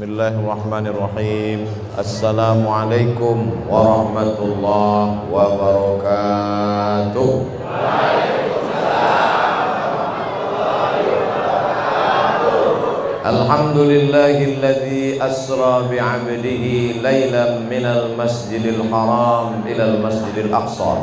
Bismillahirrahmanirrahim. Assalamualaikum warahmatullahi wabarakatuh. Alhamdulillahilladzi asra bi'abdihi laylan minal masjidil haram ilal masjidil aqsa.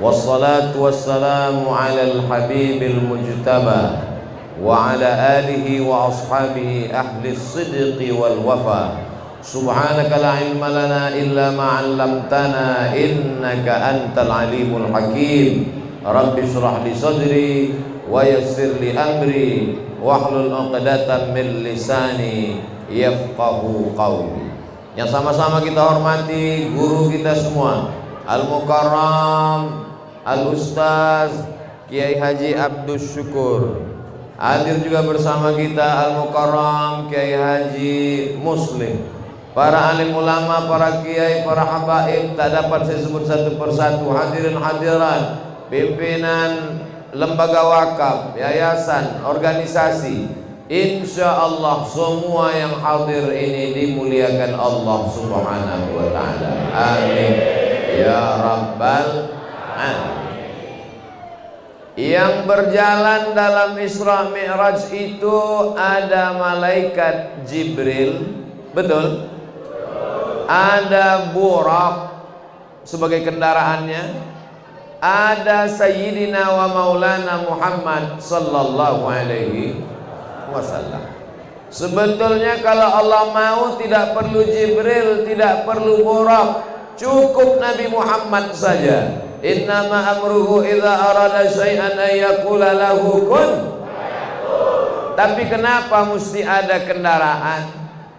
Wassalatu wassalamu alal habibil mujtaba wa ala alihi wa ashabihi ahli sidqi wal wafa. Subhanaka la ilma lana illa ma 'allamtana innaka antal alimul hakim. Rabbi shrah li sadri wa yassir li amri wahlul 'uqdatam min lisani yafqahu qawli. Yang sama-sama kita hormati guru kita semua, Al-Mukarram Al-Ustaz Kiai Haji Abdus Syukur. Hadir juga bersama kita Al-Mukarram Kiai Haji Muslim, para alim ulama, para kiai, para habaib, tak dapat saya sebut satu persatu. Hadirin hadirat, pimpinan lembaga wakaf, yayasan, organisasi, insya Allah semua yang hadir ini dimuliakan Allah Subhanahu wa ta'ala. Amin ya rabbal alamin. Yang berjalan dalam Isra Mi'raj itu ada malaikat Jibril, betul? Ada Burak sebagai kendaraannya, ada Sayyidina wa Maulana Muhammad sallallahu alaihi wasallam. Sebetulnya kalau Allah mau tidak perlu Jibril, tidak perlu Burak, cukup Nabi Muhammad saja. Innama amruhu idza arada syai'an ay yaqula lahu kun. Tapi kenapa mesti ada kendaraan?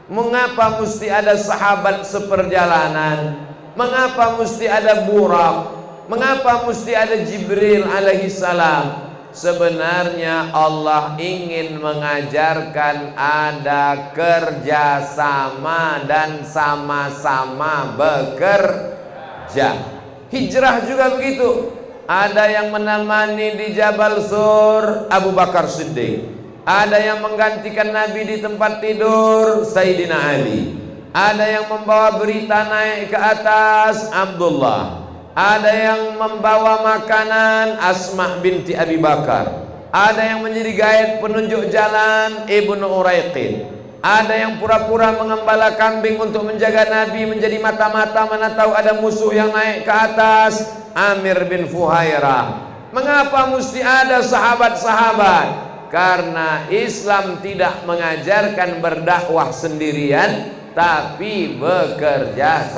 Mengapa mesti ada sahabat seperjalanan? Mengapa mesti ada Burak? Mengapa mesti ada Jibril alaihi salam? Sebenarnya Allah ingin mengajarkan ada kerjasama dan sama-sama bekerja. Hijrah juga begitu. Ada yang menemani di Jabal Sur, Abu Bakar Siddiq. Ada yang menggantikan Nabi di tempat tidur, Sayyidina Ali. Ada yang membawa berita naik ke atas, Abdullah. Ada yang membawa makanan, Asma binti Abi Bakar. Ada yang menjadi gaib penunjuk jalan, Ibnu Uraiqin. Ada yang pura-pura mengembala kambing untuk menjaga Nabi, menjadi mata-mata, mana tahu ada musuh yang naik ke atas, Amir bin Fuhairah. Mengapa mesti ada sahabat-sahabat? Karena Islam tidak mengajarkan berdakwah sendirian, tapi bekerja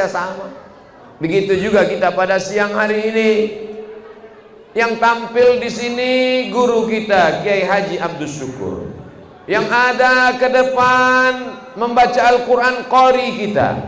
sama. Begitu juga kita pada siang hari ini. Yang tampil di sini guru kita Kiai Haji Abdus Syukur. Yang ada ke depan membaca Al-Quran qari kita.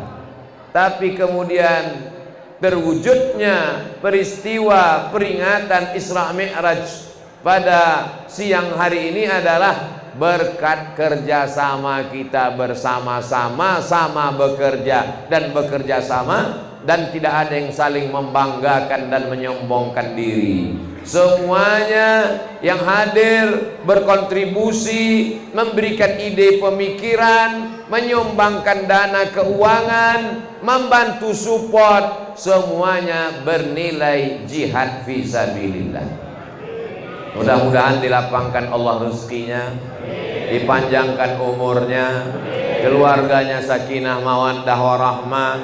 Tapi kemudian terwujudnya peristiwa peringatan Isra Mi'raj pada siang hari ini adalah berkat kerjasama kita bersama-sama, sama bekerja dan bekerja sama, dan tidak ada yang saling membanggakan dan menyombongkan diri. Semuanya yang hadir berkontribusi, memberikan ide pemikiran, menyumbangkan dana keuangan, membantu support, semuanya bernilai jihad fisabilillah. Mudah-mudahan dilapangkan Allah rezekinya, dipanjangkan umurnya, keluarganya sakinah mawaddah warahmah,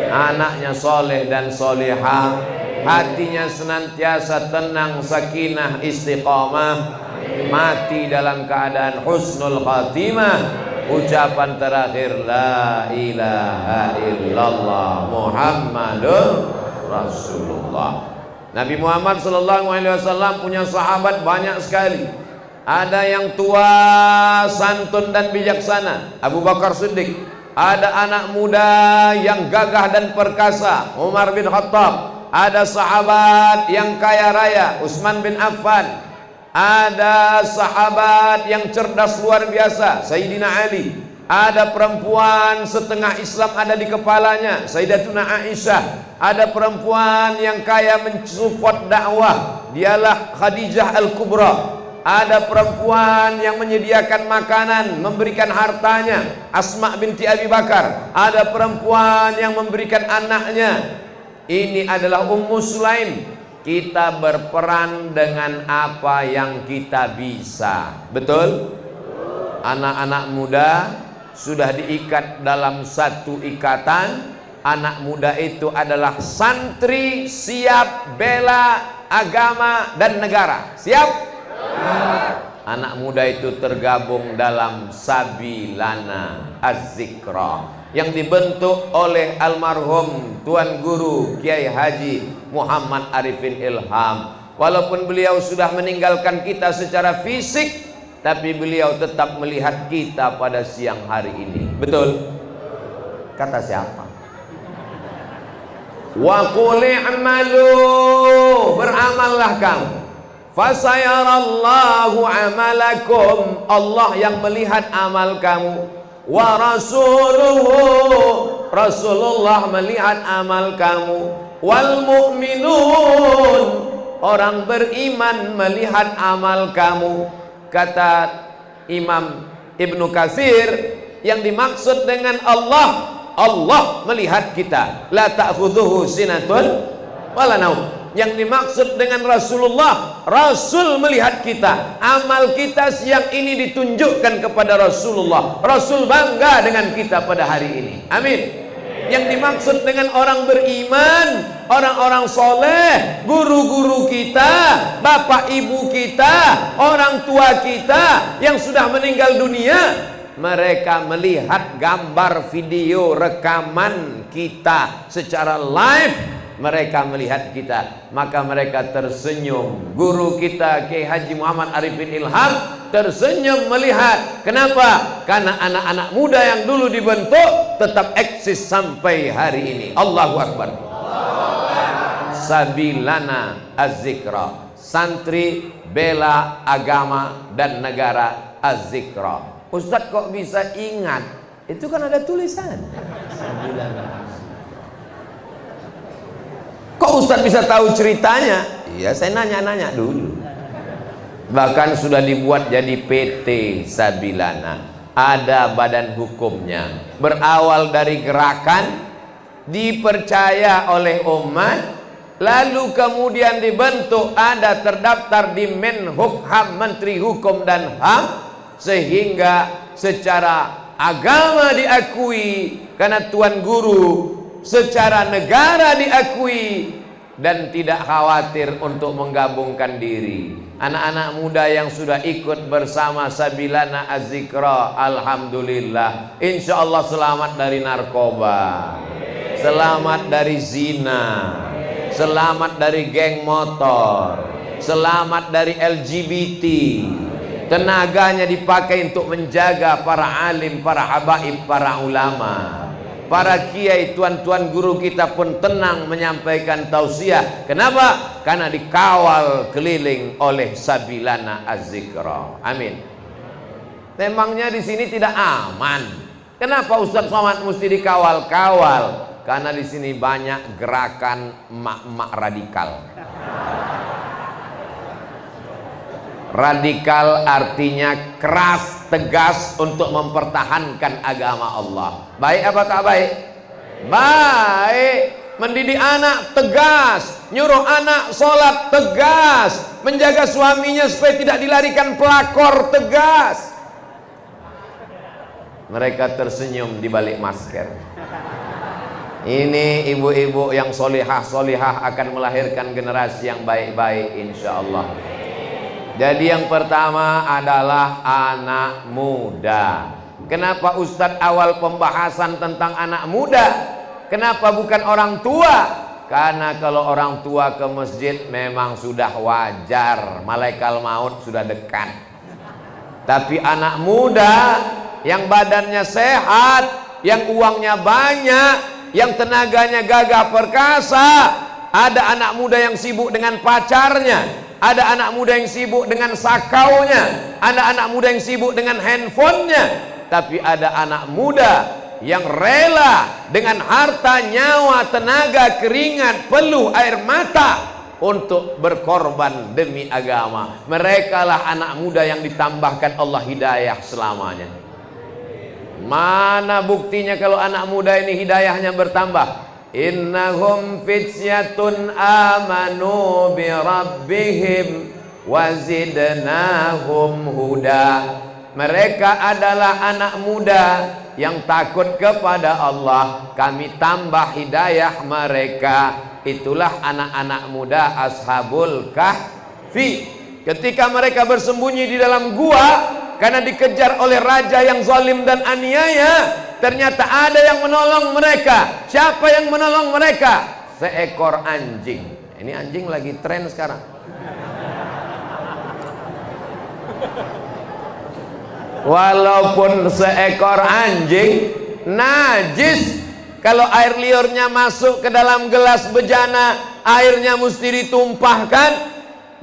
anaknya soleh dan solehah, hatinya senantiasa tenang, sakinah, istiqamah, mati dalam keadaan husnul khatimah. Ucapan terakhir la ilaha illallah Muhammadur Rasulullah. Nabi Muhammad sallallahu alaihi wasallam punya sahabat banyak sekali. Ada yang tua, santun dan bijaksana, Abu Bakar Siddiq. Ada anak muda yang gagah dan perkasa, Umar bin Khattab. Ada sahabat yang kaya raya, Utsman bin Affan. Ada sahabat yang cerdas luar biasa, Sayyidina Ali. Ada perempuan setengah Islam ada di kepalanya, Sayyidatuna Aisyah. Ada perempuan yang kaya mensupport dakwah, dialah Khadijah Al-Kubra. Ada perempuan yang menyediakan makanan, memberikan hartanya, Asma binti Abi Bakar. Ada perempuan yang memberikan anaknya. Ini adalah Ummu Sulaim. Kita berperan dengan apa yang kita bisa. Betul? Anak-anak muda sudah diikat dalam satu ikatan. Anak muda itu adalah santri siap bela agama dan negara. Siap? Anak muda itu tergabung dalam Sabilana Az-Zikra yang dibentuk oleh almarhum Tuan Guru Kiai Haji Muhammad Arifin Ilham. Walaupun beliau sudah meninggalkan kita secara fisik, tapi beliau tetap melihat kita pada siang hari ini. Betul? Kata siapa? Wa qul i'malu, beramallah kamu. Fasayarallahu amalakum, Allah yang melihat amal kamu. Wa rasuluhu, Rasulullah melihat amal kamu. Wal mu'minun, orang beriman melihat amal kamu. Kata Imam Ibnu Katsir, yang dimaksud dengan Allah, Allah melihat kita. La ta'khudhuhu sinatun wala naum. Yang dimaksud dengan Rasulullah, Rasul melihat kita. Amal kita siang ini ditunjukkan kepada Rasulullah. Rasul bangga dengan kita pada hari ini. Amin. Yang dimaksud dengan orang beriman, orang-orang soleh, guru-guru kita, bapak ibu kita, orang tua kita yang sudah meninggal dunia, mereka melihat gambar video rekaman kita secara live. Mereka melihat kita, maka mereka tersenyum. Guru kita Kiai Haji Muhammad Arifin Ilham tersenyum melihat. Kenapa? Karena anak-anak muda yang dulu dibentuk tetap eksis sampai hari ini. Allahu Akbar. Sabilana Az-Zikra, santri bela agama dan negara Az-Zikra. Ustadz kok bisa ingat? Itu kan ada tulisan. Sabilana. Kok Ustadz bisa tahu ceritanya? Iya, saya nanya-nanya dulu. Bahkan sudah dibuat jadi PT Sabilana. Ada badan hukumnya. Berawal dari gerakan, dipercaya oleh umat, lalu kemudian dibentuk, ada terdaftar di Menhukham, Menteri Hukum dan HAM, sehingga secara agama diakui karena Tuan Guru, secara negara diakui, dan tidak khawatir untuk menggabungkan diri. Anak-anak muda yang sudah ikut bersama Sabilana Az-Zikra, alhamdulillah, insya Allah selamat dari narkoba, selamat dari zina, selamat dari geng motor, selamat dari LGBT. Tenaganya dipakai untuk menjaga para alim, para habaib, para ulama. Para kiai, tuan-tuan guru kita pun tenang menyampaikan tausiah. Kenapa? Karena dikawal keliling oleh Sabilana Az-Zikra. Amin. Memangnya di sini tidak aman? Kenapa Ustadz Somad mesti dikawal-kawal? Karena di sini banyak gerakan emak-emak radikal. Radikal artinya keras, tegas untuk mempertahankan agama Allah. Baik apa tak baik? Baik. Mendidik anak tegas, nyuruh anak sholat tegas, menjaga suaminya supaya tidak dilarikan pelakor tegas. Mereka tersenyum di balik masker. Ini ibu-ibu yang solihah akan melahirkan generasi yang baik-baik insya Allah. Jadi yang pertama adalah anak muda. Kenapa Ustadz awal pembahasan tentang anak muda? Kenapa bukan orang tua? Karena kalau orang tua ke masjid memang sudah wajar, malaikat maut sudah dekat. Tapi anak muda yang badannya sehat, yang uangnya banyak, yang tenaganya gagah perkasa, ada anak muda yang sibuk dengan pacarnya, ada anak muda yang sibuk dengan sakaunya, ada anak muda yang sibuk dengan handphonenya, tapi ada anak muda yang rela dengan harta, nyawa, tenaga, keringat, peluh, air mata untuk berkorban demi agama. Mereka lah anak muda yang ditambahkan Allah hidayah selamanya. Mana buktinya kalau anak muda ini hidayahnya bertambah? Innahum fityatun amanu bi rabbihim wazidnahum huda. Mereka adalah anak muda yang takut kepada Allah, kami tambah hidayah mereka. Itulah anak-anak muda ashabul kahfi. Ketika mereka bersembunyi di dalam gua karena dikejar oleh raja yang zalim dan aniaya, ternyata ada yang menolong mereka. Siapa yang menolong mereka? Seekor anjing. Ini anjing lagi tren sekarang. Walaupun seekor anjing najis, kalau air liurnya masuk ke dalam gelas bejana, airnya mesti ditumpahkan.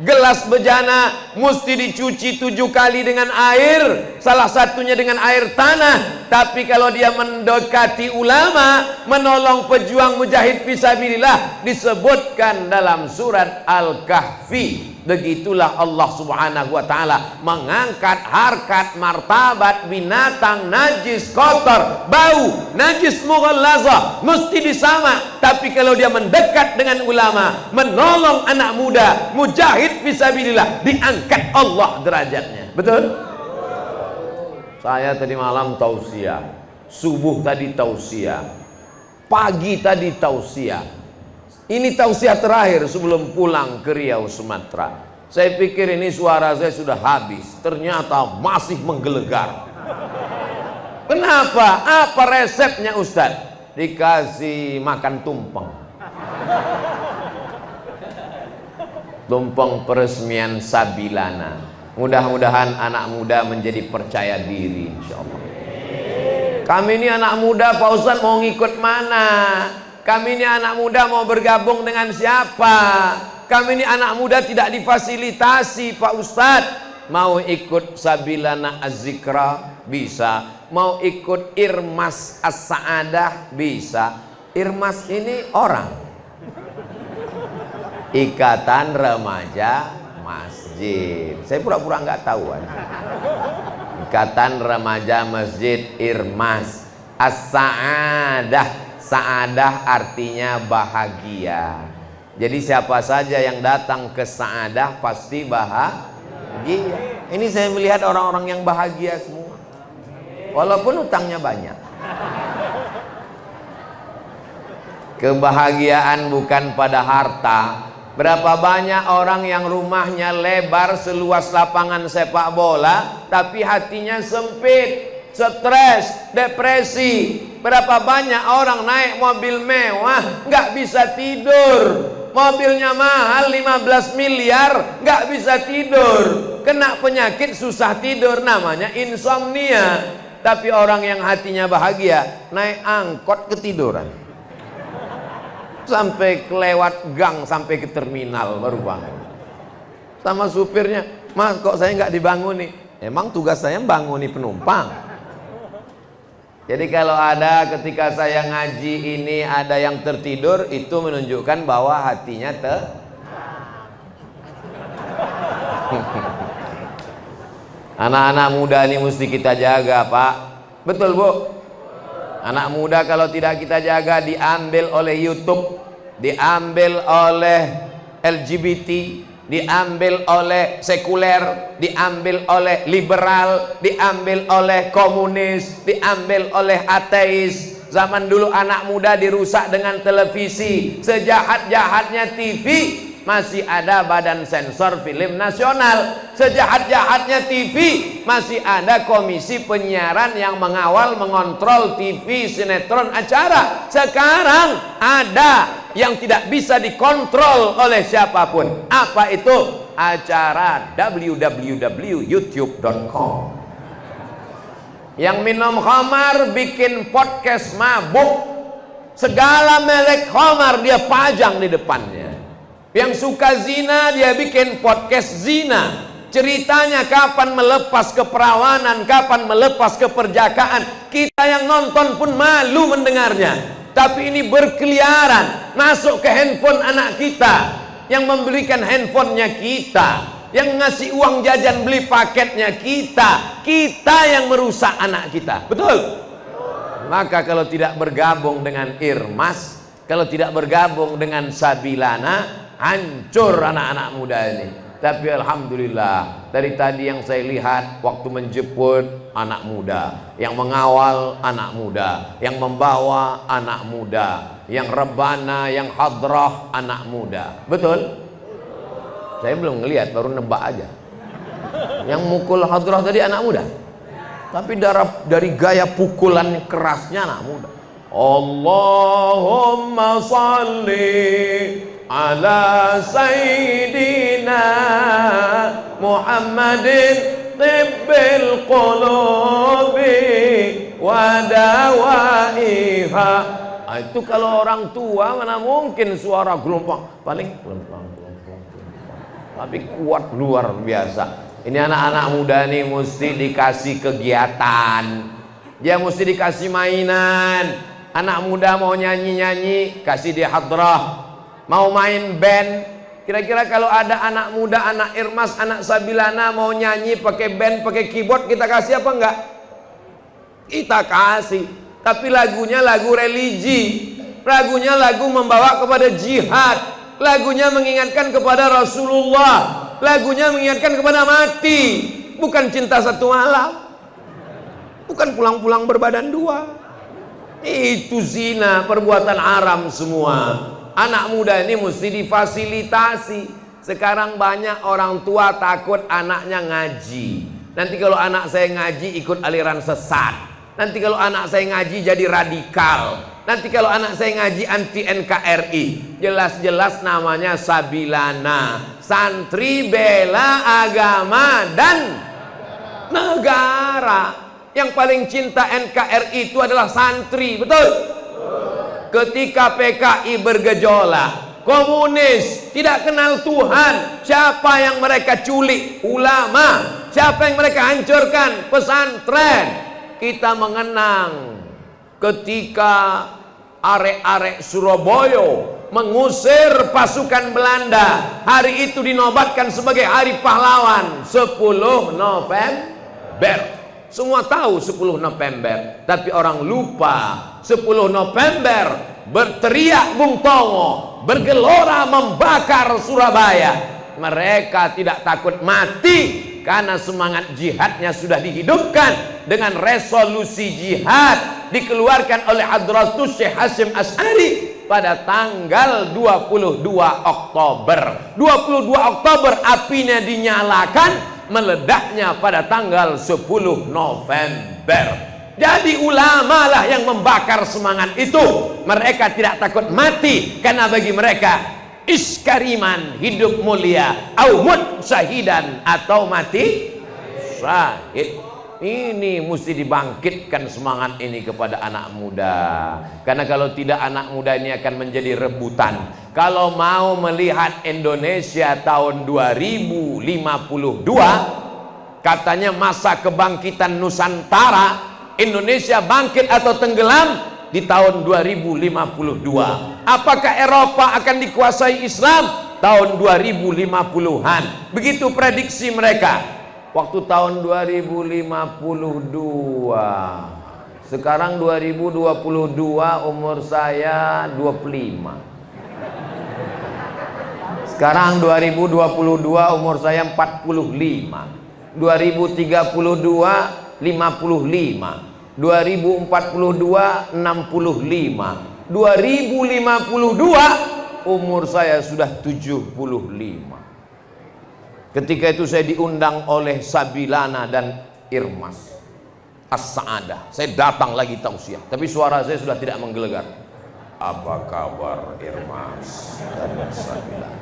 Gelas bejana mesti dicuci 7 kali dengan air, salah satunya dengan air tanah. Tapi kalau dia mendekati ulama, menolong pejuang mujahid fisabilillah, disebutkan dalam surat Al-Kahfi. Begitulah Allah subhanahu wa ta'ala mengangkat harkat martabat binatang najis, kotor, bau, najis mughallazah, mesti disama. Tapi kalau dia mendekat dengan ulama, menolong anak muda, mujahid fisabilillah, diangkat Allah derajatnya. Betul? Saya tadi malam tausiah, subuh tadi tausiah, pagi tadi tausiah. Ini tausiah terakhir sebelum pulang ke Riau, Sumatera. Saya pikir ini suara saya sudah habis, ternyata masih menggelegar. Kenapa? Apa resepnya Ustadz? Dikasih makan tumpeng. Tumpeng peresmian Sabilana. Mudah-mudahan anak muda menjadi percaya diri, insya Allah. Kami ini anak muda, Pak Ustadz mau ngikut mana? Kami ini anak muda mau bergabung dengan siapa? Kami ini anak muda tidak difasilitasi, Pak Ustadz. Mau ikut Sabilana Az-Zikra? Bisa. Mau ikut Irmas As-Sa'adah? Bisa. Irmas ini orang. Ikatan Remaja Masjid. Saya pura-pura nggak tahu. Ikatan Remaja Masjid Irmas As-Sa'adah. Sa'adah artinya bahagia. Jadi siapa saja yang datang ke Sa'adah pasti bahagia. Ini saya melihat orang-orang yang bahagia semua, walaupun utangnya banyak. Kebahagiaan bukan pada harta. Berapa banyak orang yang rumahnya lebar seluas lapangan sepak bola, tapi hatinya sempit, stres, depresi. Berapa banyak orang naik mobil mewah nggak bisa tidur, mobilnya mahal 15 miliar nggak bisa tidur, kena penyakit susah tidur, namanya insomnia. Tapi orang yang hatinya bahagia naik angkot ketiduran sampai kelewat gang, sampai ke terminal baru bangun. Sama supirnya, Mas kok saya nggak dibanguni? Emang tugas saya banguni penumpang. Jadi kalau ada ketika saya ngaji ini ada yang tertidur, itu menunjukkan bahwa hatinya Anak-anak muda ini mesti kita jaga, Pak. Betul, Bu? Anak muda kalau tidak kita jaga, diambil oleh YouTube, diambil oleh LGBT, diambil oleh sekuler, diambil oleh liberal, diambil oleh komunis, diambil oleh ateis. Zaman dulu anak muda dirusak dengan televisi. Sejahat-jahatnya TV, masih ada Badan Sensor Film Nasional. Sejahat-jahatnya TV, masih ada Komisi Penyiaran yang mengawal, mengontrol TV, sinetron, acara. Sekarang ada yang tidak bisa dikontrol oleh siapapun. Apa itu? Acara www.youtube.com. Yang minum khamar bikin podcast mabuk, segala merek khamar dia pajang di depannya. Yang suka zina dia bikin podcast zina. Ceritanya kapan melepas keperawanan, kapan melepas keperjakaan. Kita yang nonton pun malu mendengarnya. Tapi ini berkeliaran, masuk ke handphone anak kita. yang membelikan handphonenya kita, yang ngasih uang jajan beli paketnya kita yang merusak anak kita. Betul? Maka kalau tidak bergabung dengan Irmas, kalau tidak bergabung dengan Sabilana, hancur anak-anak muda ini. Tapi alhamdulillah, dari tadi yang saya lihat, waktu menjemput anak muda, yang mengawal anak muda, yang membawa anak muda, yang rebana, yang hadrah anak muda. Betul? Saya belum ngelihat, baru nebak aja. Yang mukul hadrah tadi anak muda, tapi dari gaya pukulan kerasnya anak muda. Allahumma salli ala sayyidina Muhammadin tibbil qulubi wa dawaiha. Itu kalau orang tua mana mungkin suara gelombang, paling gelombang, tapi kuat luar biasa. Ini anak-anak muda nih mesti dikasih kegiatan, dia mesti dikasih mainan. Anak muda mau nyanyi-nyanyi, kasih dia hadrah. Mau main band, kira-kira kalau ada anak muda, anak Irmas, anak Sabilana mau nyanyi pakai band, pakai keyboard, kita kasih apa enggak? Kita kasih. Tapi lagunya lagu religi, lagunya lagu membawa kepada jihad, lagunya mengingatkan kepada Rasulullah, lagunya mengingatkan kepada mati, bukan cinta satu malam, bukan pulang-pulang berbadan dua. Itu zina, perbuatan haram semua. Anak muda ini mesti difasilitasi. Sekarang banyak orang tua takut anaknya ngaji. Nanti kalau anak saya ngaji ikut aliran sesat. Nanti kalau anak saya ngaji jadi radikal. Nanti kalau anak saya ngaji anti NKRI. Jelas-jelas namanya Sabilana, santri bela agama dan negara. Yang paling cinta NKRI itu adalah santri. Betul? Ketika PKI bergejolak, komunis tidak kenal Tuhan, siapa yang mereka culik? Ulama. Siapa yang mereka hancurkan? Pesantren. Kita mengenang ketika arek-arek Surabaya mengusir pasukan Belanda. Hari itu dinobatkan sebagai hari pahlawan, 10 November. Semua tahu 10 November, tapi orang lupa 10 November berteriak Bung Tomo, bergelora membakar Surabaya. Mereka tidak takut mati karena semangat jihadnya sudah dihidupkan dengan resolusi jihad dikeluarkan oleh Hadratus Syekh Hasyim Asy'ari pada tanggal 22 Oktober. 22 Oktober apinya dinyalakan, meledaknya pada tanggal 10 November. Jadi ulama lah yang membakar semangat itu. Mereka tidak takut mati karena bagi mereka iskariman, hidup mulia, au mut syahidan, atau mati syahid. Ini mesti dibangkitkan semangat ini kepada anak muda. Karena kalau tidak, anak muda ini akan menjadi rebutan. Kalau mau melihat Indonesia tahun 2052, katanya masa kebangkitan Nusantara, Indonesia bangkit atau tenggelam di tahun 2052. Apakah Eropa akan dikuasai Islam? Tahun 2050-an. Begitu prediksi mereka. Waktu tahun 2052, sekarang 2022, umur saya 25. Sekarang 2022, umur saya 45. 2032, 55. 2042, 65. 2052, umur saya sudah 75. Ketika itu saya diundang oleh Sabilana dan Irmas As-Sa'adah. Saya datang lagi tausiah, tapi suara saya sudah tidak menggelegar. Apa kabar Irmas dan Sabilana?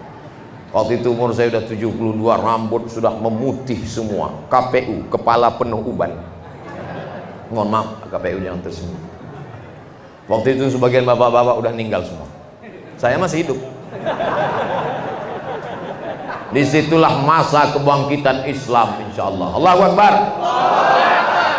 Waktu itu umur saya sudah 72, rambut sudah memutih semua. KPU, kepala penuh uban. Mohon maaf, KPU yang tersebut. Waktu itu sebagian bapak-bapak udah meninggal semua. Saya masih hidup. Disitulah masa kebangkitan Islam, insya Allah. Allahu Akbar.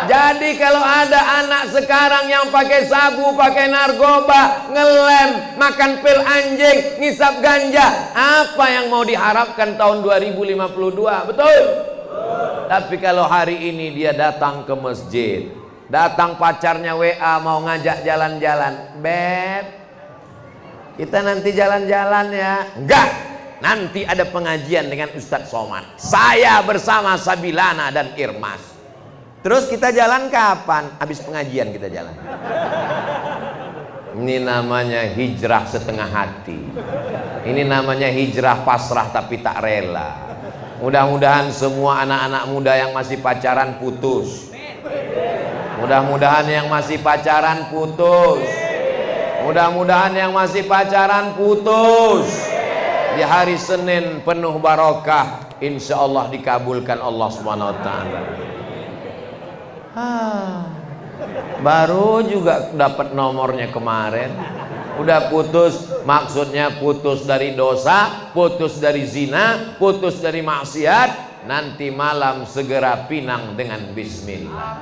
Jadi kalau ada anak sekarang yang pakai sabu, pakai narkoba, ngelem, makan pil anjing, ngisap ganja, apa yang mau diharapkan tahun 2052? Betul? Tapi kalau hari ini dia datang ke masjid, datang pacarnya WA mau ngajak jalan-jalan, Beb, kita nanti jalan-jalan ya. Enggak, nanti ada pengajian dengan Ustadz Somad, saya bersama Sabilana dan Irmas. Terus kita jalan kapan? Habis pengajian kita jalan. Ini namanya hijrah setengah hati. Ini namanya hijrah pasrah tapi tak rela. Mudah-mudahan semua anak-anak muda yang masih pacaran putus. Mudah-mudahan yang masih pacaran putus. Mudah-mudahan yang masih pacaran putus. Di hari Senin penuh barokah, insya Allah dikabulkan Allah Subhanahu wa Ta'ala. Baru juga dapat nomornya kemarin, udah putus. Maksudnya putus dari dosa, putus dari zina, putus dari maksiat. Nanti malam segera pinang dengan bismillah.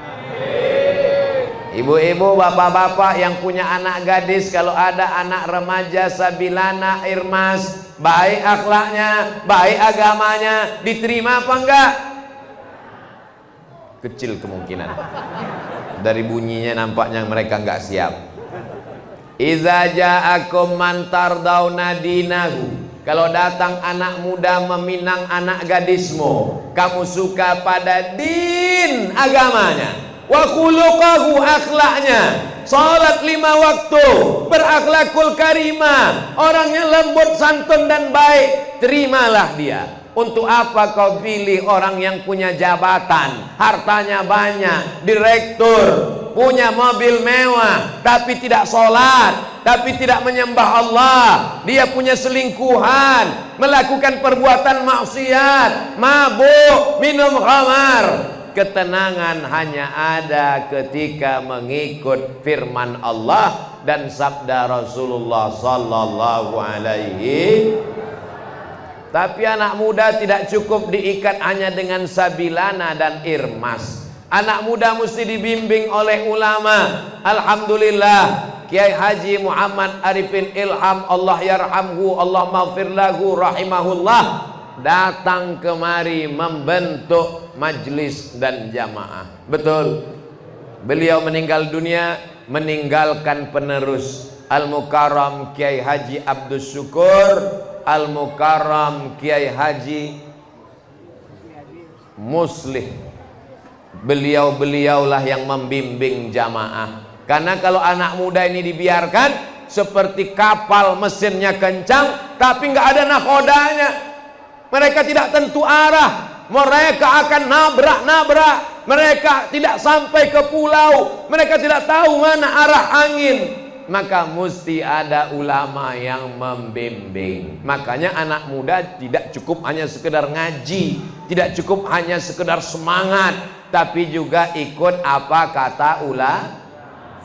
Ibu-ibu, bapak-bapak yang punya anak gadis, kalau ada anak remaja Sabilana, Irmas, baik akhlaknya, baik agamanya, diterima apa enggak? Kecil kemungkinan. Dari bunyinya nampaknya mereka nggak siap. Iza ja'akum man tardawna dinahu. Kalau datang anak muda meminang anak gadismu, kamu suka pada din agamanya, wa khuluqahu akhlaknya, salat 5 waktu, berakhlakul karimah, orangnya lembut, santun dan baik, terimalah dia. Untuk apa kau pilih orang yang punya jabatan, hartanya banyak, direktur, punya mobil mewah, tapi tidak sholat, tapi tidak menyembah Allah, dia punya selingkuhan, melakukan perbuatan maksiat, mabuk, minum khamar. Ketenangan hanya ada ketika mengikut firman Allah dan sabda Rasulullah sallallahu alaihi. Tapi anak muda tidak cukup diikat hanya dengan Sabilana dan Irmas. Anak muda mesti dibimbing oleh ulama. Alhamdulillah, Kiai Haji Muhammad Arifin Ilham, Allah yarhamhu, Allah maghfir lahu, rahimahullah, datang kemari membentuk majlis dan jamaah. Betul. Beliau meninggal dunia meninggalkan penerus, Al-Mukarram Kiai Haji Abdus Syukur, Al-Mukarram Kiai Haji Muslih. Beliau-beliaulah yang membimbing jamaah. Karena kalau anak muda ini dibiarkan seperti kapal mesinnya kencang tapi nggak ada nakodanya, mereka tidak tentu arah, mereka akan nabrak-nabrak, mereka tidak sampai ke pulau, mereka tidak tahu mana arah angin. Maka mesti ada ulama yang membimbing. Makanya anak muda tidak cukup hanya sekedar ngaji, tidak cukup hanya sekedar semangat, tapi juga ikut apa kata ulama.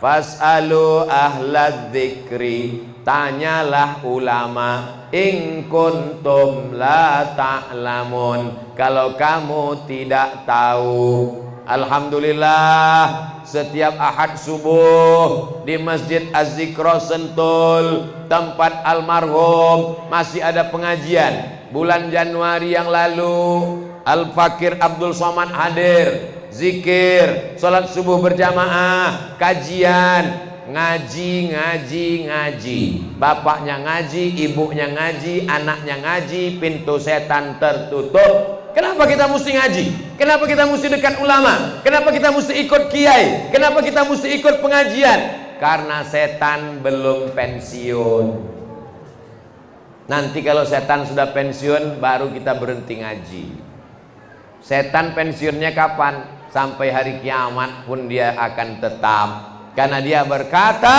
Fas'alu ahlad dzikri, tanyalah ulama, in kuntum la ta'lamun, kalau kamu tidak tahu. Alhamdulillah, setiap Ahad subuh di Masjid Az-Zikra Sentul, tempat almarhum, masih ada pengajian. Bulan Januari yang lalu Al-Fakir Abdul Somad hadir, zikir, sholat subuh berjamaah, kajian, ngaji. Bapaknya ngaji, ibunya ngaji, anaknya ngaji, pintu setan tertutup. Kenapa kita mesti ngaji? Kenapa kita mesti dekat ulama? Kenapa kita mesti ikut kiai? Kenapa kita mesti ikut pengajian? Karena setan belum pensiun. Nanti kalau setan sudah pensiun, baru kita berhenti ngaji. Setan pensiunnya kapan? Sampai hari kiamat pun dia akan tetap. Karena dia berkata,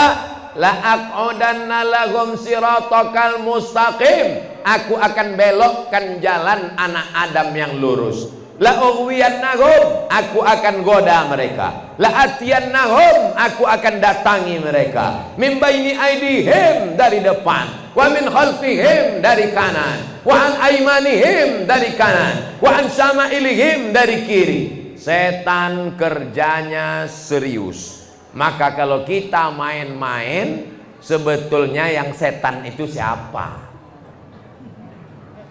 la'aq'udanna lahum siratakal mustaqim, aku akan belokkan jalan anak Adam yang lurus. La'ughwiyannahum, aku akan goda mereka. La'atiyannahum, aku akan datangi mereka. Min baini aidihim, dari depan, wa min khalfihim, dari kanan, wa an aimanihim, dari kanan, wa an syama'ilihim, dari kiri. setan kerjanya serius. Maka kalau kita main-main, sebetulnya yang setan itu siapa?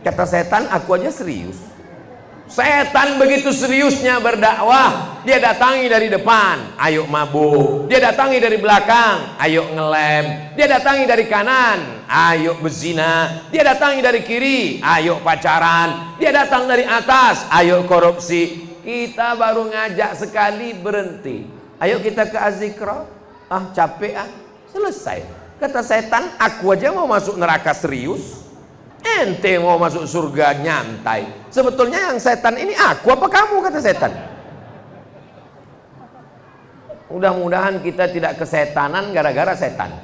Kata setan, aku aja serius. Setan begitu seriusnya berdakwah, dia datangi dari depan, ayo mabuk. Dia datangi dari belakang, ayo ngelem. Dia datangi dari kanan, ayo berzina. Dia datangi dari kiri, ayo pacaran. Dia datang dari atas, ayo korupsi. Kita baru ngajak sekali berhenti. Ayo kita ke azikra. Ah capek ah, selesai. Kata setan, aku aja mau masuk neraka serius, ente mau masuk surga nyantai. Sebetulnya yang setan ini aku apa kamu, kata setan. Mudah-mudahan kita tidak kesetanan gara-gara setan.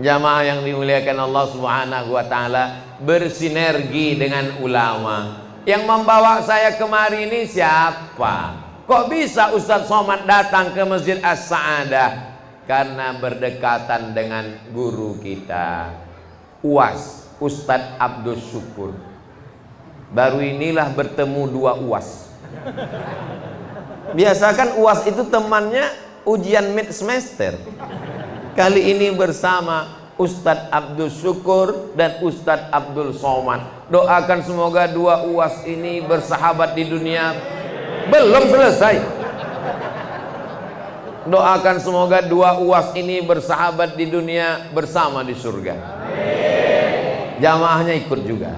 Jamaah yang dimuliakan Allah Subhanahu wa taala, bersinergi dengan ulama. Yang membawa saya kemari ini siapa? Kok bisa Ustadz Somad datang ke Masjid As-Sa'adah? Karena berdekatan dengan guru kita, UAS, Ustadz Abdul Syukur. Baru inilah bertemu dua UAS. Biasa kan UAS itu temannya ujian mid semester. Kali ini bersama Ustadz Abdul Syukur dan Ustadz Abdul Somad. Doakan semoga dua UAS ini bersahabat di dunia. Belum selesai. Doakan semoga dua UAS ini bersahabat di dunia, bersama di surga. Jamaahnya ikut juga.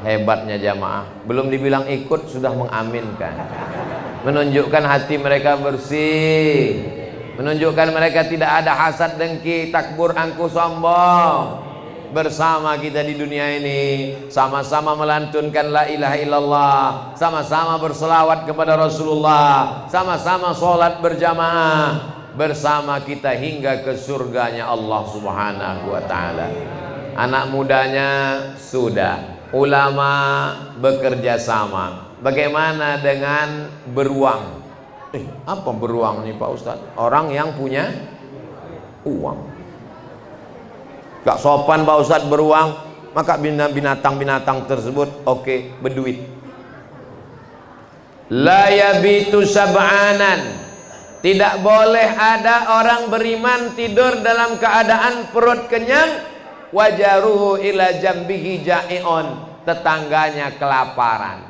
Hebatnya jamaah, belum dibilang ikut sudah mengaminkan. Menunjukkan hati mereka bersih, menunjukkan mereka tidak ada hasad, dengki, takbur, angku, sombong. Bersama kita di dunia ini, sama-sama melantunkan la ilaha illallah, sama-sama berselawat kepada Rasulullah, sama-sama sholat berjamaah, bersama kita hingga ke surganya Allah Subhanahu wa ta'ala. Anak mudanya sudah, ulama bekerja sama. Bagaimana dengan beruang? Apa beruang nih Pak Ustadz? Orang yang punya uang. Gak sopan Pak Ustadz beruang, maka binatang-binatang tersebut oke, berduit. La yabitu sab'anan, tidak boleh ada orang beriman tidur dalam keadaan perut kenyang, wajaruhu ila jambihi ja'i'un, tetangganya kelaparan.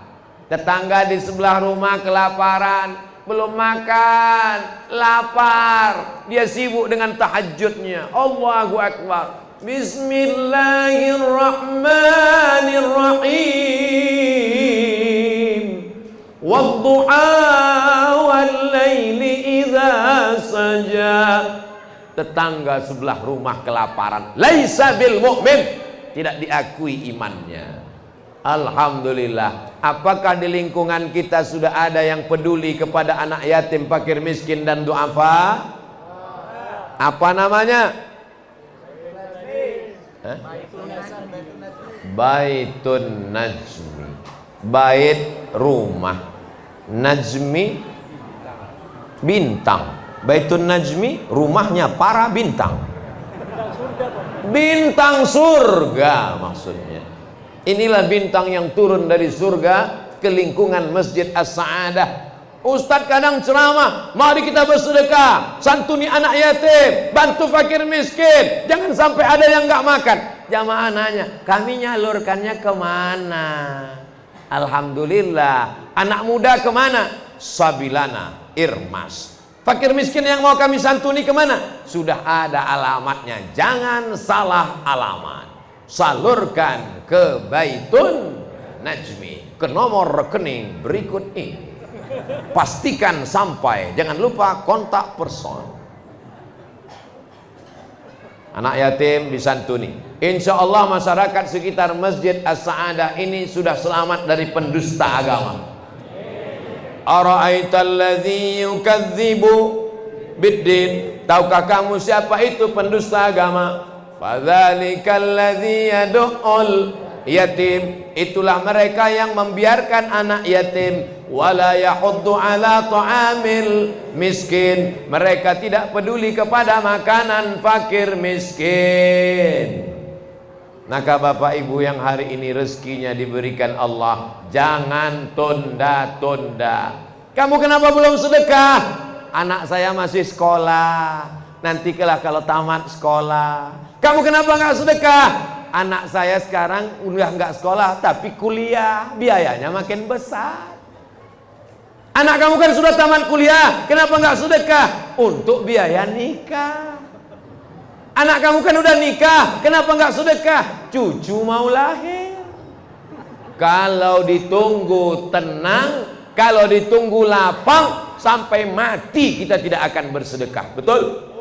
Tetangga di sebelah rumah kelaparan, belum makan, lapar, dia sibuk dengan tahajudnya. Allahu Akbar. Bismillahirrahmanirrahim. Wadduha wal-laili idza saja. Tetangga sebelah rumah kelaparan, laisa bil mu'min, tidak diakui imannya. Alhamdulillah. Apakah di lingkungan kita sudah ada yang peduli kepada anak yatim, fakir, miskin dan du'afa? Apa namanya? Baitun Najmi. Bait rumah, Najmi bintang. Baitun Najmi rumahnya para bintang. Bintang surga maksudnya. Inilah bintang yang turun dari surga ke lingkungan Masjid As-Sa'adah. Ustadz kadang ceramah, mari kita bersedekah, santuni anak yatim, bantu fakir miskin, jangan sampai ada yang nggak makan. Jamaah nanya, kami nyalurkannya kemana? Alhamdulillah. Anak muda kemana? Sabilana, Irmas. Fakir miskin yang mau kami santuni kemana? Sudah ada alamatnya, jangan salah alamat. Salurkan ke Baitun Najmi, ke nomor rekening berikut ini. Pastikan sampai, jangan lupa kontak person. Anak yatim disantuni. Insya Allah masyarakat sekitar Masjid As-Sa'adah ini sudah selamat dari pendusta agama. Ara'aital ladzi yukadzibu biddin, tahukah kamu siapa itu pendusta agama? Fadzalikal ladzi yad'ul yatim, itulah mereka yang membiarkan anak yatim. Wala yahuddu ala ta'amil miskin, mereka tidak peduli kepada makanan fakir miskin. Maka Bapak Ibu yang hari ini rezekinya diberikan Allah, jangan tunda-tunda. Kamu kenapa belum sedekah? Anak saya masih sekolah, nanti kalau tamat sekolah. Kamu kenapa nggak sedekah? Anak saya sekarang udah nggak sekolah tapi kuliah, biayanya makin besar. Anak kamu kan sudah tamat kuliah, kenapa nggak sedekah? Untuk biaya nikah. Anak kamu kan udah nikah, kenapa nggak sedekah? Cucu mau lahir. Kalau ditunggu tenang, kalau ditunggu lapang, sampai mati kita tidak akan bersedekah. Betul?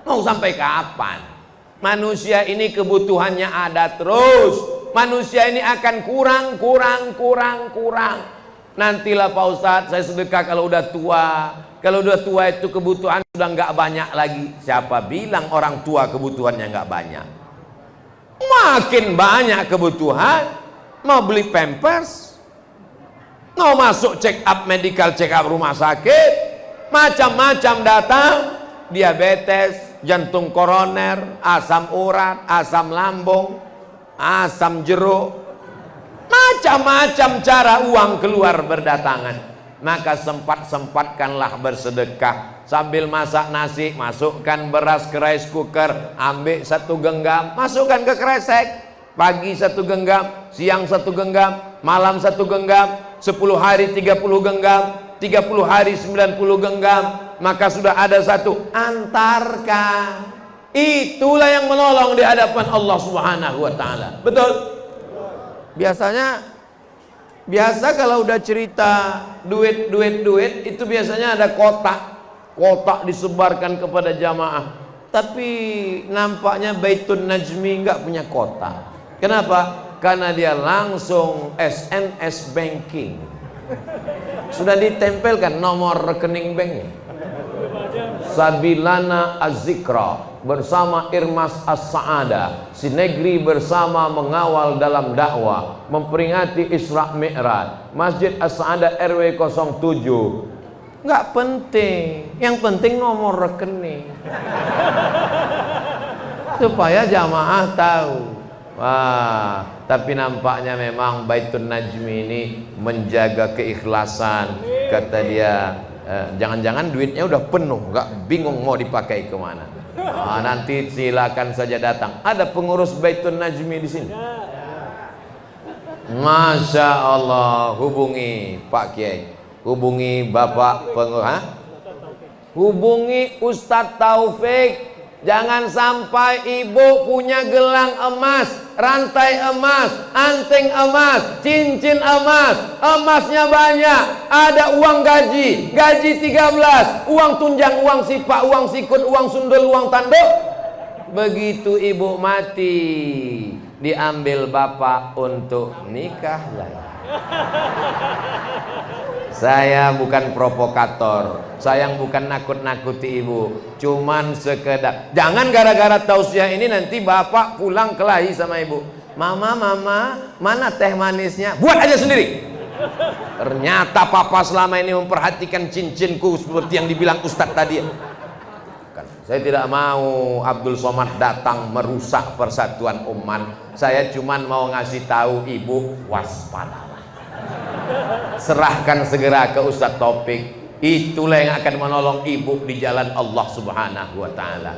Mau sampai kapan? Manusia ini kebutuhannya ada terus. Manusia ini akan kurang. Nantilah Pak Ustadz, saya sedekah kalau udah tua. Kalau udah tua itu kebutuhan sudah nggak banyak lagi. Siapa bilang orang tua kebutuhannya nggak banyak? Makin banyak kebutuhan. Mau beli pampers, mau masuk check up, medical check up rumah sakit, macam-macam datang. Diabetes, jantung koroner, asam urat, asam lambung, asam jeruk, macam-macam cara uang keluar berdatangan. Maka sempat-sempatkanlah bersedekah. Sambil masak nasi, masukkan beras ke rice cooker, ambil 1 genggam, masukkan ke kresek. Pagi 1 genggam, siang 1 genggam, malam 1 genggam, 10 hari 30 genggam, 30 hari 90 genggam. Maka sudah ada 1, antarkan. Itulah yang menolong di hadapan Allah Subhanahu wa ta'ala. Betul? Biasa kalau udah cerita duit itu biasanya ada kotak disebarkan kepada jamaah. Tapi nampaknya Baitun Najmi nggak punya kotak. Kenapa? Karena dia langsung SMS banking. Sudah ditempelkan nomor rekening banknya. Sabilana Az-Zikra bersama Irmas As-Saada, Sinegri bersama mengawal dalam dakwah, memperingati Isra Mi'raj, Masjid As-Saada RW 07. Nggak penting, yang penting nomor rekening supaya jamaah tahu. Wah, tapi nampaknya memang Baitun Najmi ini menjaga keikhlasan. Kata dia, jangan-jangan duitnya udah penuh, nggak bingung mau dipakai kemana. Nanti silakan saja datang. Ada pengurus Baitun Najmi di sini. Masya Allah, hubungi Pak Kiai, hubungi Bapak pengurus, hubungi Ustadz Taufik. Jangan sampai ibu punya gelang emas, rantai emas, anting emas, cincin emas, emasnya banyak, ada uang gaji 13, uang tunjang, uang sipak, uang sikut, uang sundul, uang tanduk. Begitu ibu mati, diambil bapak untuk nikah lagi. Saya bukan provokator, saya bukan nakut-nakuti ibu, cuman sekedar jangan gara-gara tausiah ini nanti bapak pulang kelahi sama ibu. Mama, mana teh manisnya? Buat aja sendiri. Ternyata papa selama ini memperhatikan cincinku seperti yang dibilang Ustadz tadi. Saya tidak mau Abdul Somad datang merusak persatuan umat. Saya cuman mau ngasih tahu ibu, waspadalah. Serahkan segera ke Ustadz Taufik. Itulah yang akan menolong ibu di jalan Allah Subhanahu wa ta'ala.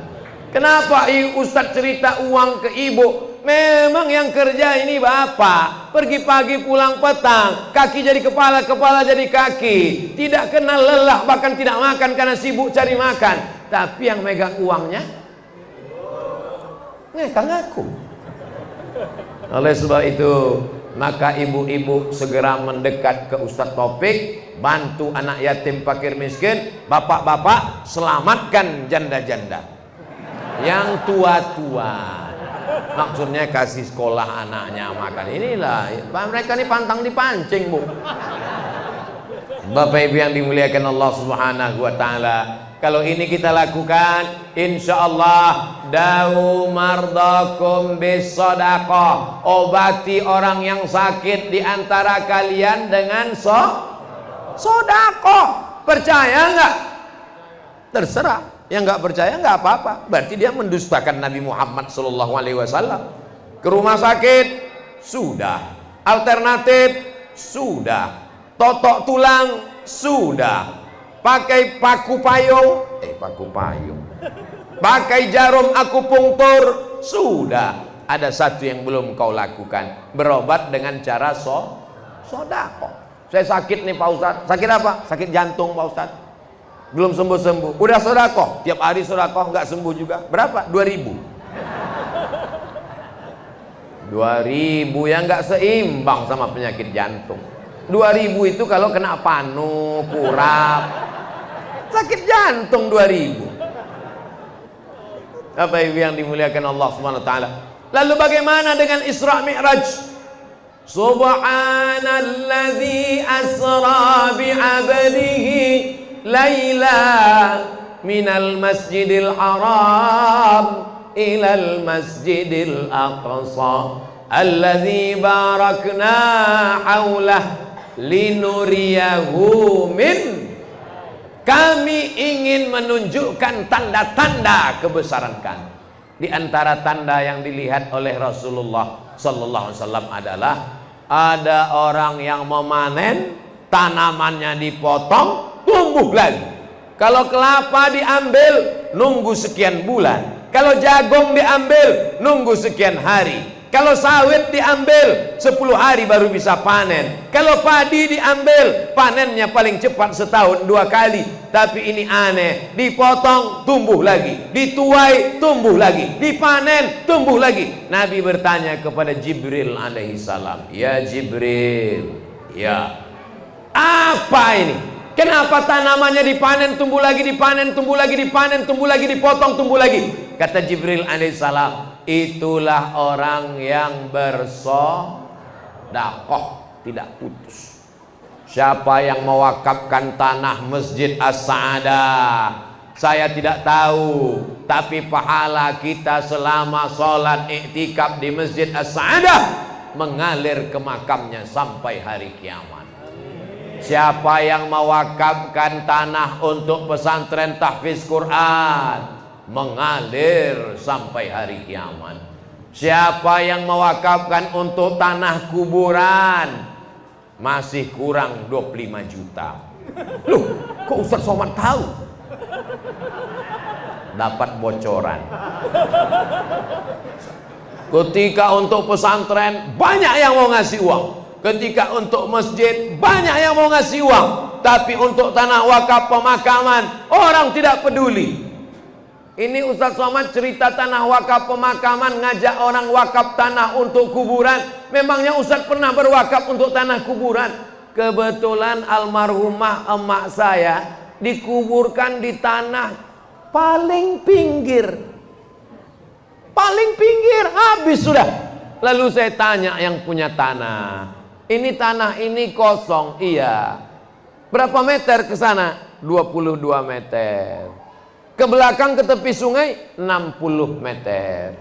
Kenapa Ustadz cerita uang ke ibu? Memang yang kerja ini bapak, pergi pagi pulang petang, kaki jadi kepala, kepala jadi kaki, tidak kenal lelah, bahkan tidak makan karena sibuk cari makan. Tapi yang megang uangnya kang aku. Oleh sebab itu, maka ibu-ibu segera mendekat ke Ustadz Taufik, bantu anak yatim fakir miskin, bapak-bapak selamatkan janda-janda yang tua-tua. Maksudnya kasih sekolah anaknya, makan. Inilah mereka ini pantang dipancing, Bu. Bapak Ibu yang dimuliakan Allah Subhanahu wa ta'ala, kalau ini kita lakukan, insya Allah dawu mardakum bisadaqah, obati orang yang sakit di antara kalian dengan sedekah. Percaya enggak? Terserah. Yang enggak percaya enggak apa-apa. Berarti dia mendustakan Nabi Muhammad SAW. Ke rumah sakit sudah, alternatif sudah, totok tulang sudah, pakai paku payung, pakai jarum akupunktur sudah. Ada satu yang belum kau lakukan, berobat dengan cara sodako. Saya sakit nih Pak Ustadz. Sakit apa? Sakit jantung Pak Ustadz. Belum sembuh-sembuh. Udah sodako, tiap hari sodako, nggak sembuh juga. Berapa? 2000. 2000 yang nggak seimbang sama penyakit jantung. 2000 itu kalau kena panu, kurap, sakit jantung 2000. Apa yang dimuliakan Allah Subhanahu wa taala. Lalu bagaimana dengan Isra Mi'raj? Subhanalladzi asra bi'abdihi laila minal masjidil haram ilal masjidil aqsa alladzi barakna haulah linuriyahu min. Kami ingin menunjukkan tanda-tanda kebesaran kami. Di antara tanda yang dilihat oleh Rasulullah sallallahu alaihi wasallam adalah ada orang yang memanen, tanamannya dipotong, tumbuh lagi. Kalau kelapa diambil, nunggu sekian bulan. Kalau jagung diambil, nunggu sekian hari. Kalau sawit diambil 10 hari baru bisa panen. Kalau padi diambil, panennya paling cepat setahun 2 kali. Tapi ini aneh, dipotong tumbuh lagi, dituai tumbuh lagi, dipanen tumbuh lagi. Nabi bertanya kepada Jibril alaihissalam, ya Jibril, ya apa ini? Kenapa tanamannya dipanen tumbuh lagi, dipanen tumbuh lagi, dipanen tumbuh lagi, dipotong tumbuh lagi? Kata Jibril alaihissalam, itulah orang yang bersedekah tidak putus. Siapa yang mewakafkan tanah Masjid As-Sa'adah, saya tidak tahu, tapi pahala kita selama sholat iktikaf di Masjid As-Sa'adah mengalir ke makamnya sampai hari kiamat. Siapa yang mewakafkan tanah untuk pesantren tahfiz Quran, mengalir sampai hari kiamat. Siapa yang mewakafkan untuk tanah kuburan, masih kurang 25 juta. Loh, kok Ustaz Somad tahu? Dapat bocoran. Ketika untuk pesantren banyak yang mau ngasih uang, ketika untuk masjid banyak yang mau ngasih uang, tapi untuk tanah wakaf pemakaman orang tidak peduli. Ini Ustaz Somad cerita tanah wakaf pemakaman, ngajak orang wakaf tanah untuk kuburan. Memangnya Ustaz pernah berwakaf untuk tanah kuburan? Kebetulan almarhumah emak saya dikuburkan di tanah paling pinggir. Paling pinggir, habis sudah. Lalu saya tanya yang punya tanah, ini tanah ini kosong? Iya. Berapa meter ke sana? 22 meter. Ke belakang ke tepi sungai 60 meter.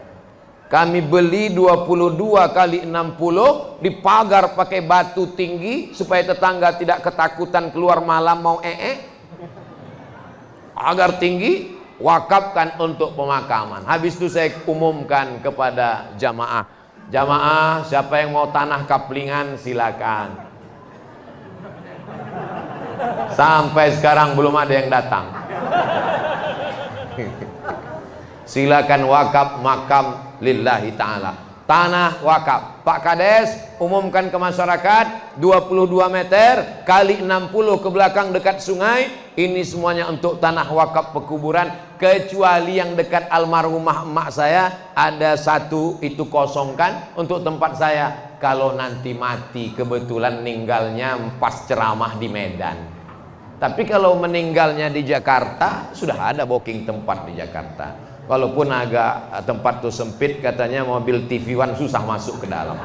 Kami beli 22 kali 60, dipagar pakai batu tinggi supaya tetangga tidak ketakutan keluar malam mau Pagar tinggi, wakafkan untuk pemakaman. Habis itu saya umumkan kepada jamaah. Jamaah, siapa yang mau tanah kaplingan silakan. Sampai sekarang belum ada yang datang. Silakan wakaf makam lillahi ta'ala. Tanah wakaf. Pak Kades umumkan ke masyarakat 22 meter kali 60 ke belakang dekat sungai. Ini semuanya untuk tanah wakaf pekuburan, kecuali yang dekat almarhumah emak saya ada satu, itu kosongkan untuk tempat saya. Kalau nanti mati, kebetulan meninggalnya pas ceramah di Medan. Tapi kalau meninggalnya di Jakarta, sudah ada booking tempat di Jakarta. Walaupun agak tempat tuh sempit, katanya mobil TV One susah masuk ke dalam.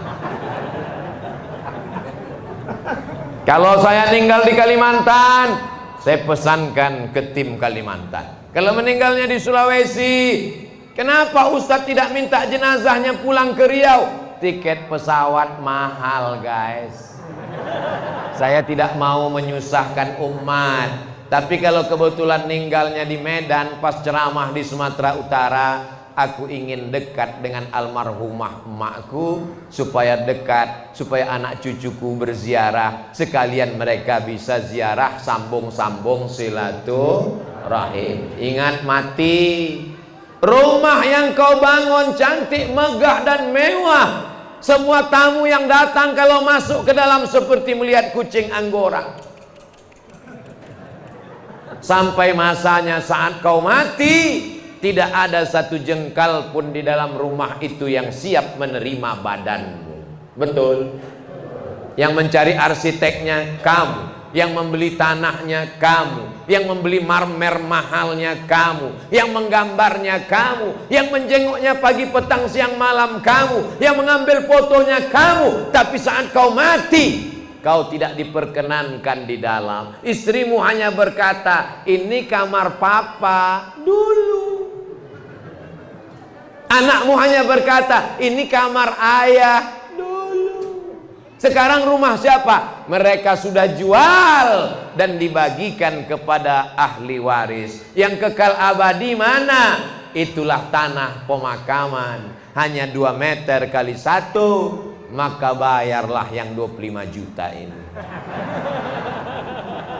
Kalau saya meninggal di Kalimantan, saya pesankan ke tim Kalimantan. Kalau meninggalnya di Sulawesi, kenapa Ustadz tidak minta jenazahnya pulang ke Riau? Tiket pesawat mahal, guys. Saya tidak mau menyusahkan umat. Tapi kalau kebetulan meninggalnya di Medan pas ceramah di Sumatera Utara, aku ingin dekat dengan almarhumah emakku, supaya dekat, supaya anak cucuku berziarah, sekalian mereka bisa ziarah, sambung-sambung silaturahim. Ingat mati, rumah yang kau bangun cantik, megah dan mewah. Semua tamu yang datang kalau masuk ke dalam seperti melihat kucing Anggora. Sampai masanya saat kau mati, tidak ada satu jengkal pun di dalam rumah itu yang siap menerima badanmu. Betul? Yang mencari arsiteknya kamu, yang membeli tanahnya kamu, yang membeli marmer mahalnya kamu, yang menggambarnya kamu, yang menjenguknya pagi petang siang malam kamu, yang mengambil fotonya kamu. Tapi saat kau mati, kau tidak diperkenankan di dalam. Istrimu hanya berkata, ini kamar papa dulu. Anakmu hanya berkata, ini kamar ayah dulu. Sekarang rumah siapa? Mereka sudah jual dan dibagikan kepada ahli waris. Yang kekal abadi mana? Itulah tanah pemakaman, hanya 2 meter kali 1, maka bayarlah yang 25 juta ini.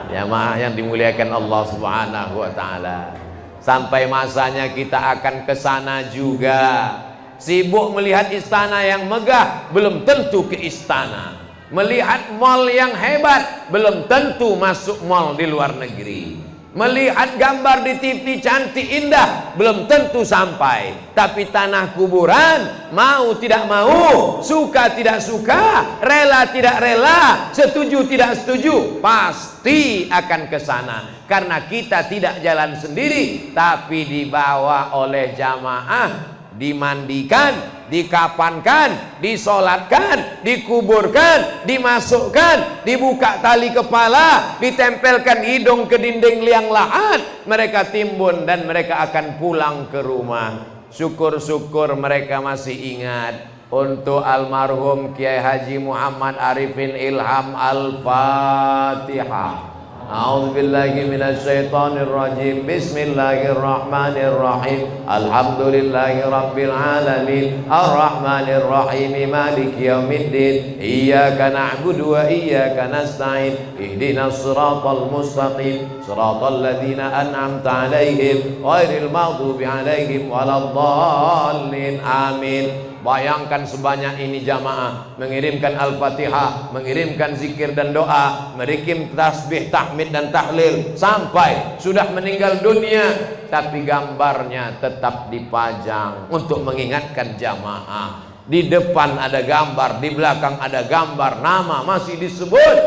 Jamaah yang dimuliakan Allah Subhanahu wa taala. Sampai masanya kita akan ke sana juga. Sibuk melihat istana yang megah, belum tentu ke istana. Melihat mall yang hebat, belum tentu masuk mall di luar negeri. Melihat gambar di TV cantik indah, belum tentu sampai. Tapi tanah kuburan, mau tidak mau, suka tidak suka, rela tidak rela, setuju tidak setuju, pasti akan ke sana. Karena kita tidak jalan sendiri, tapi dibawa oleh jamaah, dimandikan, dikapankan, disolatkan, dikuburkan, dimasukkan, dibuka tali kepala, ditempelkan hidung ke dinding liang lahat. Mereka timbun dan mereka akan pulang ke rumah. Syukur-syukur mereka masih ingat. Untuk almarhum Kiai Haji Muhammad Arifin Ilham, Al-Fatihah. A'udzubillahi minasyaitonirrajim. Bismillahirrahmanirrahim. Alhamdulillahi rabbil alamin. Arrahmanirrahim. Maliki yaumiddin. Iyyaka na'budu wa iyyaka nasta'in. Ihdinas siratal mustaqim. Siratal ladzina an'amta 'alaihim ghairil maghdubi 'alaihim waladdallin. Amin. Bayangkan sebanyak ini jamaah mengirimkan Al-Fatihah, mengirimkan zikir dan doa, mengirim tasbih, tahmid dan tahlil sampai sudah meninggal dunia, tapi gambarnya tetap dipajang untuk mengingatkan jamaah. Di depan ada gambar, di belakang ada gambar, nama masih disebut.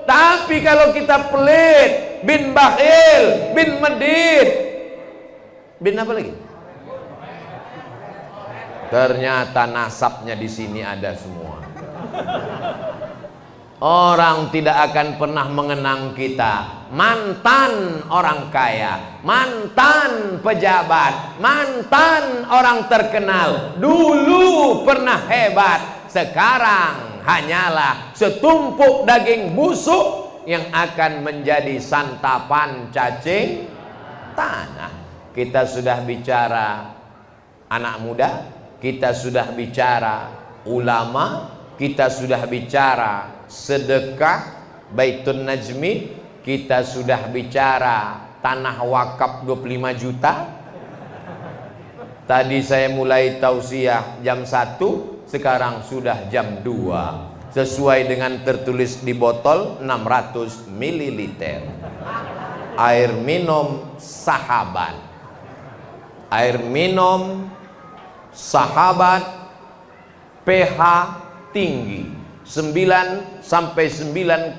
Tapi kalau kita pelit, bin bakhil, bin medit, bin apa lagi? Ternyata nasabnya di sini ada semua. Orang tidak akan pernah mengenang kita. Mantan orang kaya, mantan pejabat, mantan orang terkenal. Dulu pernah hebat, sekarang hanyalah setumpuk daging busuk yang akan menjadi santapan cacing tanah. Kita sudah bicara anak muda, kita sudah bicara ulama, kita sudah bicara sedekah Baitun Najmi, kita sudah bicara tanah wakaf 25 juta. Tadi saya mulai tausiah jam 1, sekarang sudah jam 2. Sesuai dengan tertulis di botol 600 ml. Air minum sahabat. Air minum sahabat, pH tinggi 9 sampai 9,5.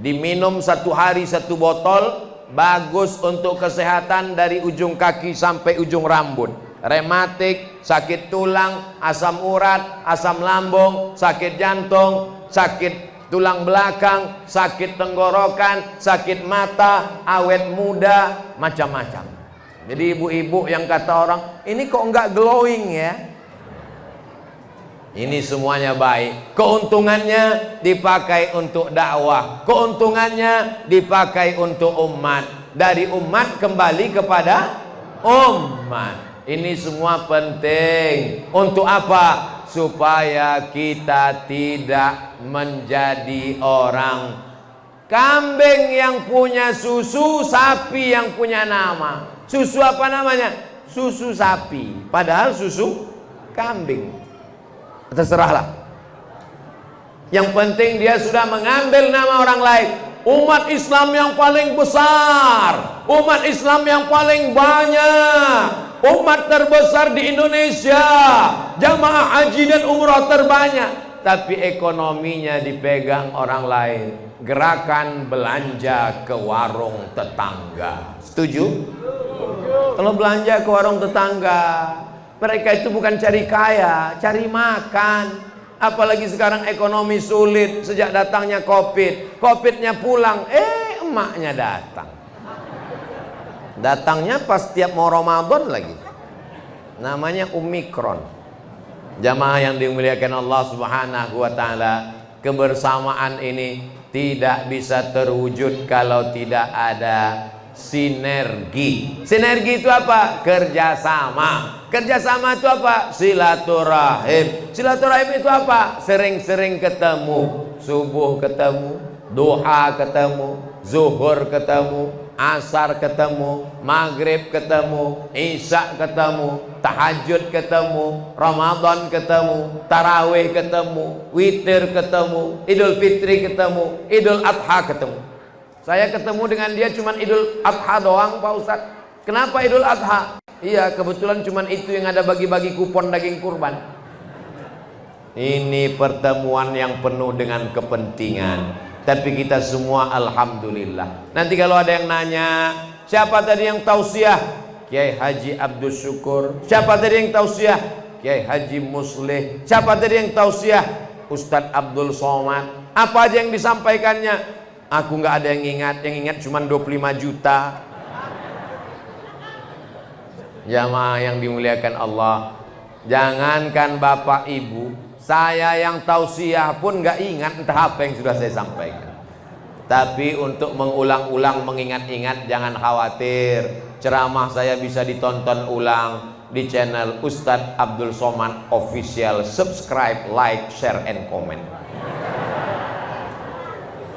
Diminum 1 hari 1 botol, bagus untuk kesehatan dari ujung kaki sampai ujung rambut. Rematik, sakit tulang, asam urat, asam lambung, sakit jantung, sakit tulang belakang, sakit tenggorokan, sakit mata, awet muda, macam-macam. Jadi ibu-ibu yang kata orang, ini kok enggak glowing ya? Ini semuanya baik. Keuntungannya dipakai untuk dakwah, keuntungannya dipakai untuk umat. Dari umat kembali kepada umat. Ini semua penting. Untuk apa? Supaya kita tidak menjadi orang kambing yang punya susu, sapi yang punya nama. Susu apa namanya? Susu sapi, padahal susu kambing. Terserahlah. Yang penting dia sudah mengambil nama orang lain. Umat Islam yang paling besar, umat Islam yang paling banyak, umat terbesar di Indonesia, jamaah haji dan umrah terbanyak, tapi ekonominya dipegang orang lain. Gerakan belanja ke warung tetangga. Setuju? Kalau belanja ke warung tetangga, mereka itu bukan cari kaya, cari makan. Apalagi sekarang ekonomi sulit sejak datangnya Covid. Covidnya pulang, emaknya datang. Datangnya pas tiap mau Ramadan lagi. Namanya Omikron. Jamaah yang dimuliakan Allah Subhanahu wa taala, kebersamaan ini tidak bisa terwujud kalau tidak ada sinergi. Sinergi itu apa? Kerjasama. Kerjasama itu apa? Silaturahim. Silaturahim itu apa? Sering-sering ketemu. Subuh ketemu, duha ketemu, zuhur ketemu, asar ketemu, maghrib ketemu, isya ketemu, tahajud ketemu, Ramadan ketemu, tarawih ketemu, witir ketemu, Idul Fitri ketemu, Idul Adha ketemu. Saya ketemu dengan dia cuman Idul Adha doang, Pak Ustadz. Kenapa Idul Adha? Iya, kebetulan cuman itu yang ada bagi-bagi kupon daging kurban. Ini pertemuan yang penuh dengan kepentingan. Tapi kita semua alhamdulillah. Nanti kalau ada yang nanya, siapa tadi yang tausiah? Kiai Haji Abdul Syukur. Siapa tadi yang tausiah? Kiai Haji Muslih. Siapa tadi yang tausiah? Ustadz Abdul Somad. Apa aja yang disampaikannya? Aku nggak ada yang ingat cuma 25 juta. Jamaah yang dimuliakan Allah, jangankan bapak ibu, saya yang tausiah pun nggak ingat entah apa yang sudah saya sampaikan. Tapi untuk mengulang-ulang, mengingat-ingat, jangan khawatir. Ceramah saya bisa ditonton ulang di channel Ustadz Abdul Somad Official. Subscribe, like, share, and comment.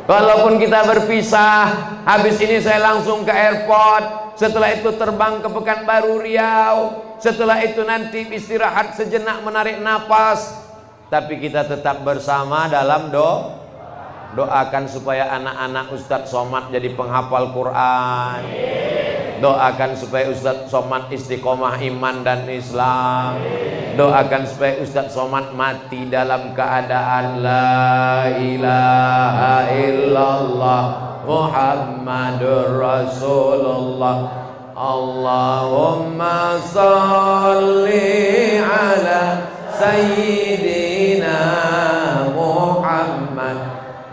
Walaupun kita berpisah, habis ini saya langsung ke airport, setelah itu terbang ke Pekanbaru Riau, setelah itu nanti istirahat sejenak menarik napas, tapi kita tetap bersama dalam doakan supaya anak-anak Ustadz Somad jadi penghafal Quran. Doakan supaya Ustadz Somad istiqomah iman dan Islam. Doakan supaya Ustadz Somad mati dalam keadaan la ilaha illallah Muhammadur Rasulullah. Allahumma salli ala sayyidina Muhammad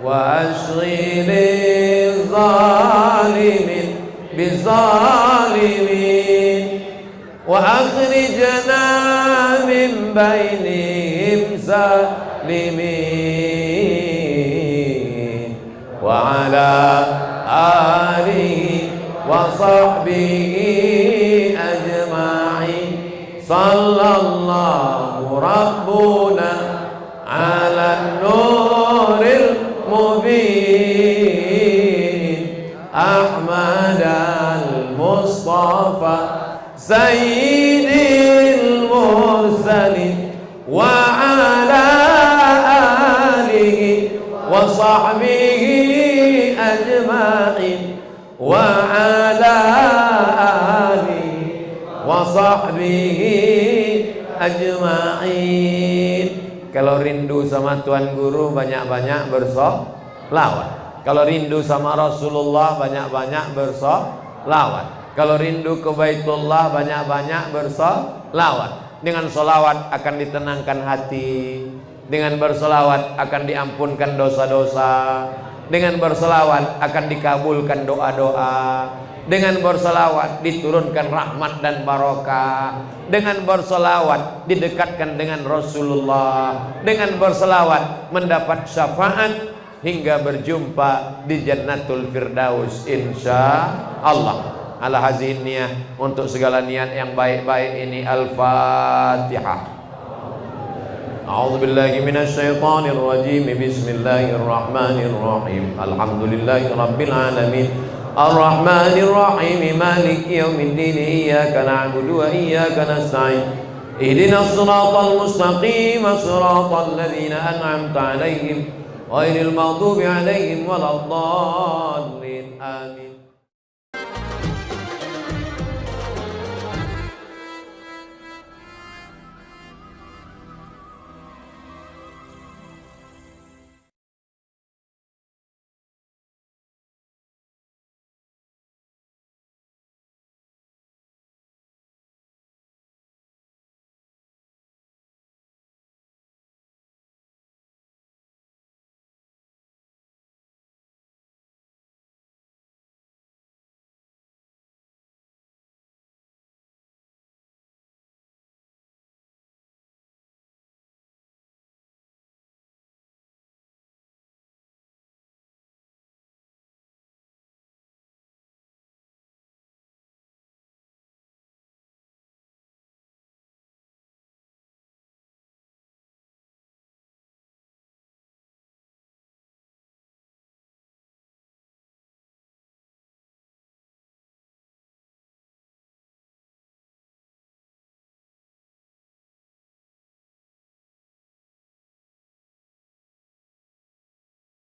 wa ashghil zalimin bizalimin wa akhrijna min bainihim salimin wa ala alihi wa sahbihi ajma'in. Sallallahu rabbuna ala nuril mubin Ahmad al-Mustafa Sayyidil Mursalin wa ala alihi wa sahbihi ajma'in wa ala alihi wa sahbihi ajma'in. Kalau rindu sama Tuan Guru, banyak-banyak bersolawat. Kalau rindu sama Rasulullah, banyak-banyak bersolawat. Kalau rindu ke Baitullah, banyak-banyak bersolawat. Dengan solawat akan ditenangkan hati. Dengan bersolawat akan diampunkan dosa-dosa. Dengan bersolawat akan dikabulkan doa-doa. Dengan bersolawat diturunkan rahmat dan barokah. Dengan bersolawat didekatkan dengan Rasulullah. Dengan bersolawat mendapat syafaat hingga berjumpa di Jannatul Firdaus insya Allah. ala hazihin niyah, untuk segala niat yang baik-baik ini. Al-Fatihah. A'udzu billahi minasy syaithanir rajim. Bismillahirrahmanirrahim. Alhamdulillahi rabbil alamin. Ar-Rahmanir Rahim. Maliki yaumiddin. Iyyaka na'budu wa iyyaka nasta'in. Ihdinas siratal mustaqim. Siratal ladzina an'amta 'alaihim ghairil maghdubi 'alaihim waladdallin. Amin.